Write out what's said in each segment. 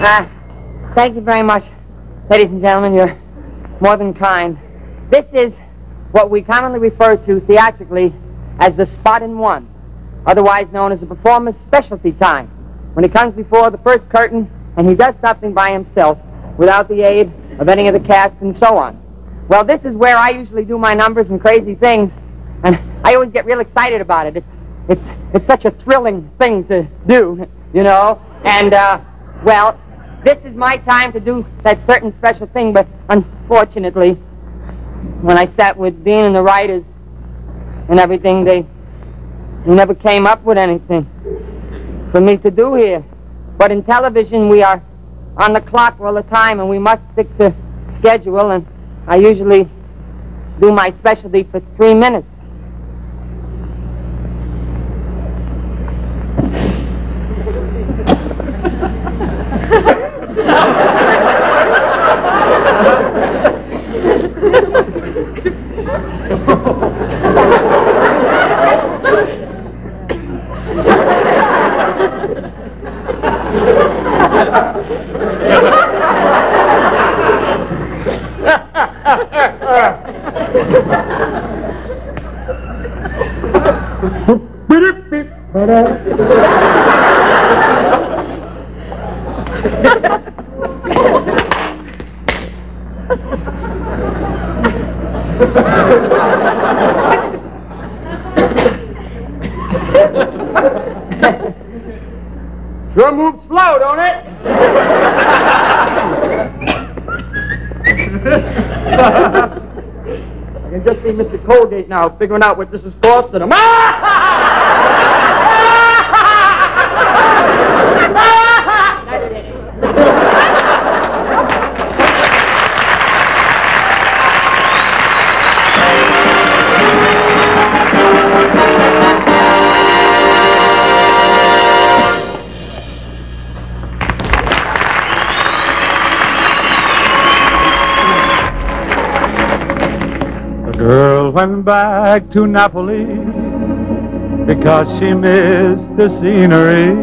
Thank you very much. Ladies and gentlemen, you're more than kind. This is what we commonly refer to theatrically as the spot in one, otherwise known as the performer's specialty time, when he comes before the first curtain and he does something by himself without the aid of any of the cast and so on. Well, this is where I usually do my numbers and crazy things, and I always get real excited about it. It's such a thrilling thing to do, you know, and, well, this is my time to do that certain special thing, but unfortunately, when I sat with Dean and the writers and everything, they never came up with anything for me to do here. But in television, we are on the clock all the time, and we must stick to schedule, and I usually do my specialty for 3 minutes. Sure moves slow, don't it? I can just see Mr. Colgate now figuring out what this is costing him. Girl went back to Napoli because she missed the scenery,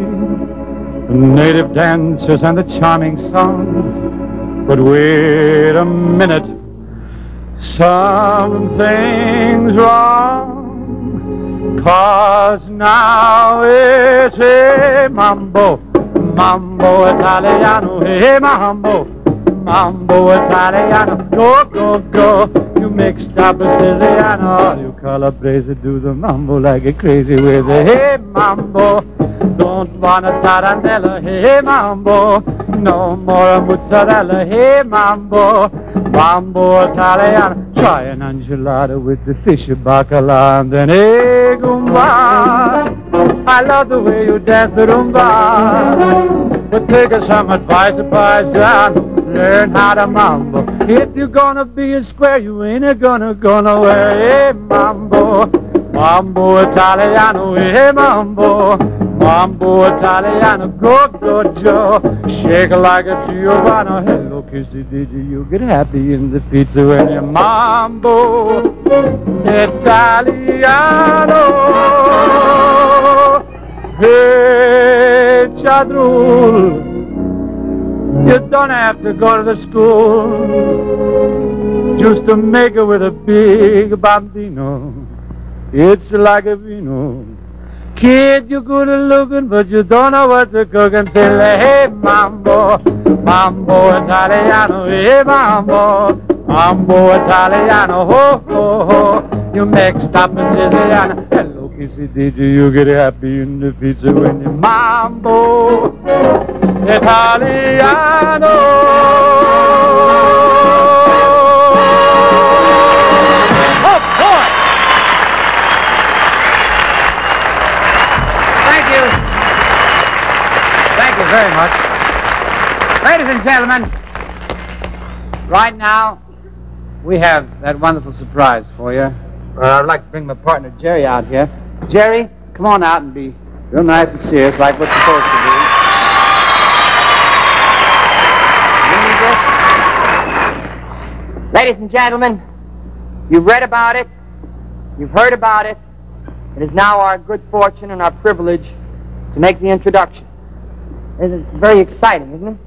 the native dances and the charming songs. But wait a minute, something's wrong, 'cause now it's a mambo, mambo Italiano, hey mambo, mambo Italiano, go, go, go. You mixed up a Siciliano, you Calabrese do the mambo like a crazy with a hey mambo. Don't want a tarantella, hey mambo. No more a mozzarella, hey mambo. Mambo Italiano, try an enchilada with the fish bacala and then hey gumba. I love the way you dance the rumba, but take us some advice, paisano. Learn how to mambo. If you're gonna be a square, you ain't gonna go nowhere. Hey, mambo, mambo Italiano, hey, mambo, mambo Italiano, go, go, Joe. Shake like a Giovanna. Hello, kissy, did you get happy in the pizza when you mambo Italiano? Hey, Chadrul. You don't have to go to the school just to make it with a big bambino. It's like a vino. Kid, you're good at looking, but you don't know what to cook until, hey, mambo, mambo Italiano, hey, mambo, mambo Italiano, ho, ho, ho. You mixed up a Siciliano. Hello, kissy, did you get happy in the pizza when you mambo Italiano? Oh, boy! Thank you. Thank you very much. Ladies and gentlemen, right now, we have that wonderful surprise for you. I'd like to bring my partner, Jerry, out here. Jerry, come on out and be real nice and serious like we're supposed to be. Ladies and gentlemen, you've read about it, you've heard about it. It is now our good fortune and our privilege to make the introduction. It's very exciting, isn't it?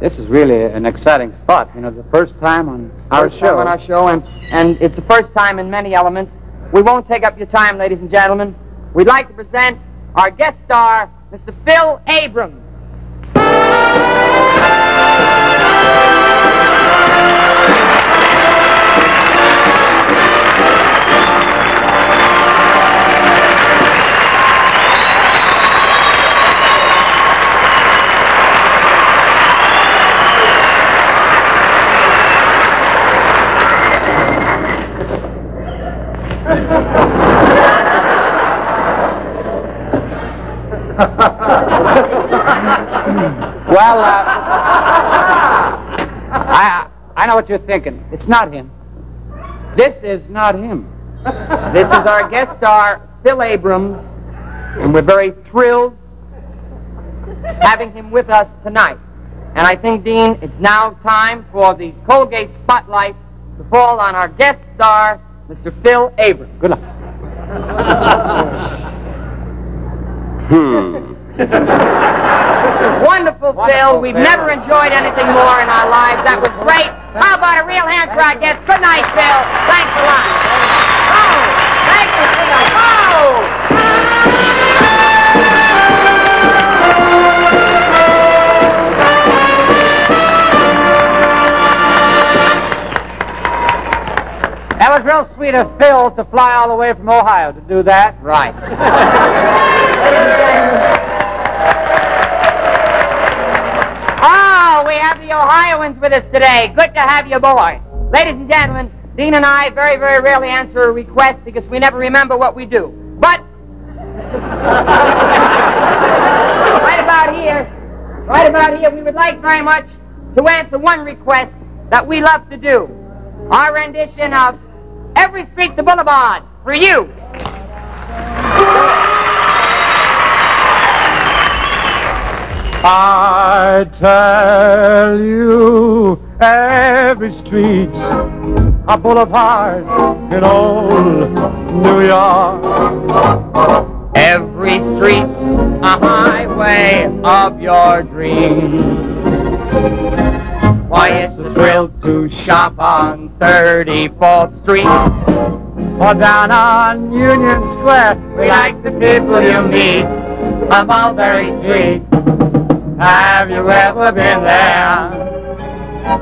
This is really an exciting spot. You know, the first time on our First time on our show, and it's the first time in many elements. We won't take up your time, ladies and gentlemen. We'd like to present our guest star, Mr. Phil Abrams. Well, I know what you're thinking. It's not him. This is not him. This is our guest star, Phil Abrams, and we're very thrilled having him with us tonight. And I think, Dean, it's now time for the Colgate spotlight to fall on our guest star, Mr. Phil Abrams. Good luck. Wonderful, Phil. We've never enjoyed anything more in our lives. That was great. How about a real hand for our guest? Good night, Phil. Thanks a lot. Oh, thank you, Phil. That was real sweet of Phil to fly all the way from Ohio to do that. Right. Oh, we have the Ohioans with us today. Good to have you aboard. Ladies and gentlemen, Dean and I very, very rarely answer a request because we never remember what we do. But right about here, we would like very much to answer one request that we love to do. Our rendition of Every Street's a Boulevard for you. I tell you, every street's a boulevard in old New York. Every street's a highway of your dreams. Why, it's a thrill to shop on 34th Street. Or down on Union Square, We like the people you meet on Mulberry Street. have you ever been there?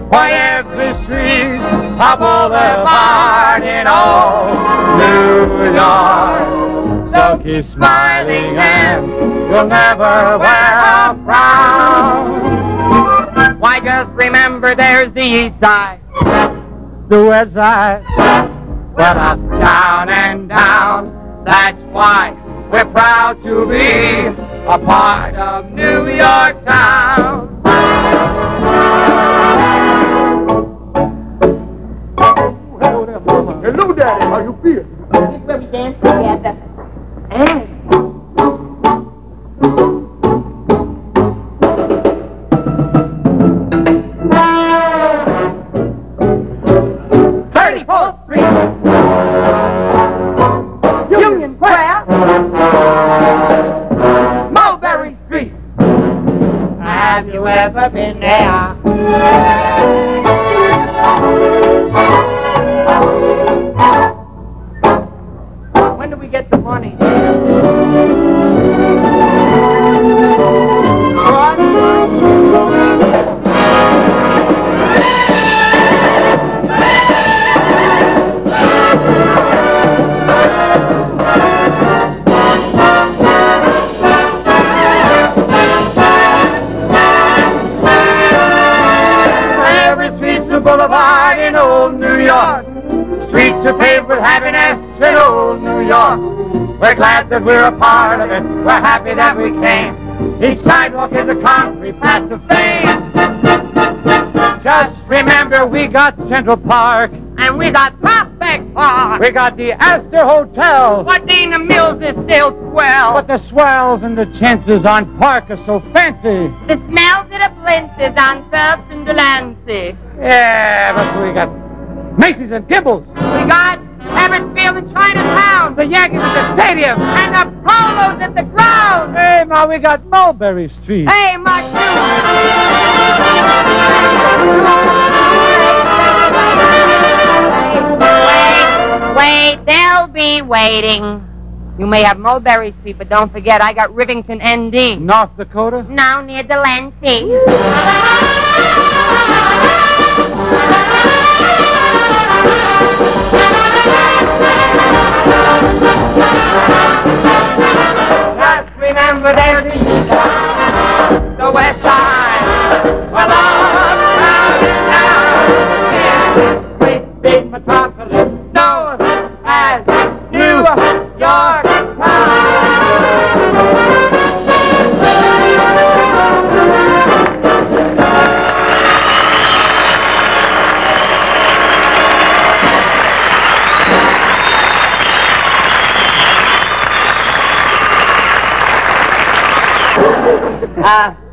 Why, every street's a boulevard in old New York. So keep smiling and you'll never wear a frown. Why, just remember there's the East Side, The West Side, well, up, down, and down. That's why we're proud to be a part of New York town. Hello, Daddy. How you feel? This where we dance together. And 34th Street, Union Square, Mulberry Street. Have you ever been there? When do we get the money? every street's a boulevard in old New York. Streets are paved with happiness in old New York. We're glad that we're a part of it. We're happy that we came. Each sidewalk is a concrete path to fame. Just remember, we got Central Park. And we got Prospect Park. We got the Astor Hotel. Wadena Mills is still swell. But the swells and the chances on Park are so fancy. The smells of the blinces on 1st and Delancey. Yeah, but we got Macy's and Gibbons. We got Everett Field and Chinatown. The Yankees at the stadium. And the Polos at the ground. Hey, Ma, we got Mulberry Street. Hey, my shoes. Wait, they'll be waiting. You may have Mulberry Street, but don't forget, I got Rivington, ND. North Dakota? Now near Delancey. Just remember there's the west side. Well, uptown and down in this great big metropolis known as New York Town.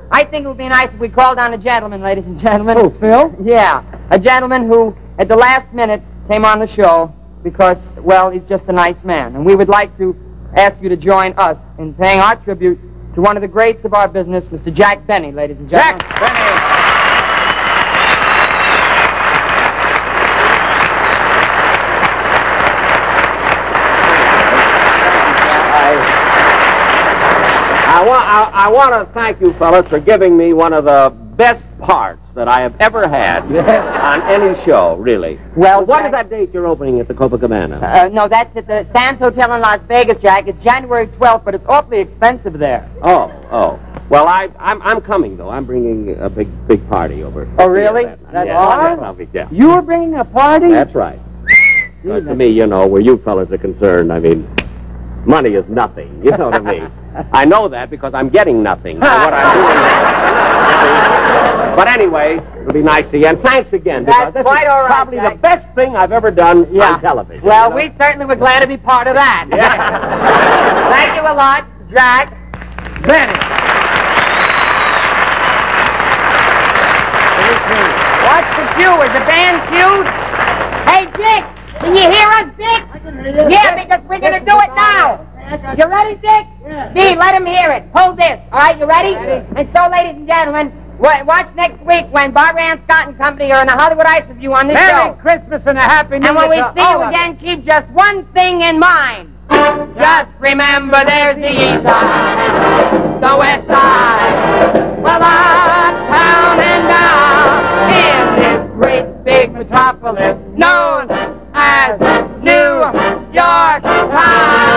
I think it would be nice if we called on a gentleman, ladies and gentlemen. Oh, Phil? Yeah, a gentleman who, at the last minute, came on the show because, well, he's just a nice man. And we would like to ask you to join us in paying our tribute to one of the greats of our business, Mr. Jack Benny, ladies and gentlemen. Jack Benny! I want to thank you fellas for giving me one of the best parts that I have ever had on any show, really. Well, what Jack, is that date you're opening at the Copacabana? No, that's at the Sands Hotel in Las Vegas, Jack. It's January 12th, but it's awfully expensive there. Oh. Well, I'm coming, though. I'm bringing a big party over. Oh, really? That's awesome. Yeah. You were bringing a party? That's right. But to me, you know, where you fellas are concerned, I mean, money is nothing. You know what I mean? I know that because I'm getting nothing for what I'm doing. But anyway, it'll be nice to see you. And thanks again. That's this quite is all right, probably Jack. the best thing I've ever done on television. Well, you know? we certainly were glad to be part of that. Yeah. Thank you a lot, Jack Benny. What's the cue? Is the band cued? Hey, Dick, can you hear us, Dick? Yeah, because we're going to do it now. You ready, Dick? Yeah. Steve, let him hear it. Hold this. All right, you ready? And so, ladies and gentlemen, watch next week when Barbara Ann Scott and Company are in the Hollywood Ice Review on this show. Merry Christmas and a Happy New Year. And when we to see all you of again, keep just one thing in mind. Just remember there's the east side, the west side, well, uptown and down in this great big metropolis known as New York Town.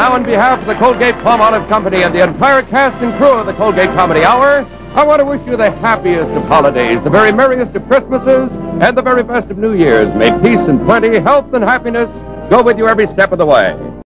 On behalf of the Colgate Palmolive Company and the entire cast and crew of the Colgate Comedy Hour, I want to wish you the happiest of holidays, the very merriest of Christmases, and the very best of New Years. May peace and plenty, health and happiness go with you every step of the way.